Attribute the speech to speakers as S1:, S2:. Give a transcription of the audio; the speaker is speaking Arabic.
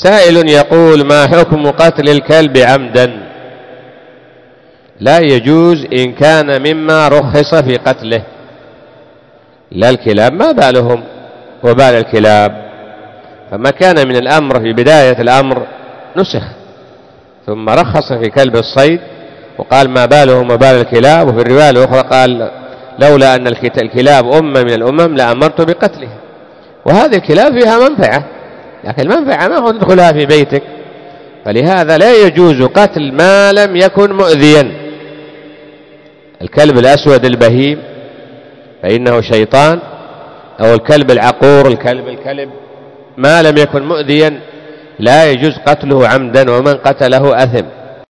S1: سائل يقول: ما حكم قتل الكلب عمدا؟ لا يجوز إن كان مما رخص في قتله. لا الكلاب ما بالهم وبال الكلاب، فما كان من الأمر في بداية الأمر نسخ، ثم رخص في كلب الصيد وقال ما بالهم وبال الكلاب، وفي الرواية الأخرى قال لولا أن الكلاب أمة من الأمم لأمرت بقتلها. وهذه الكلاب فيها منفعة، لكن المنفعة ما هو تدخلها في بيتك، فلهذا لا يجوز قتل ما لم يكن مؤذيا. الكلب الأسود البهيم فإنه شيطان، أو الكلب العقور الكلب ما لم يكن مؤذيا لا يجوز قتله عمدا، ومن قتله أثم.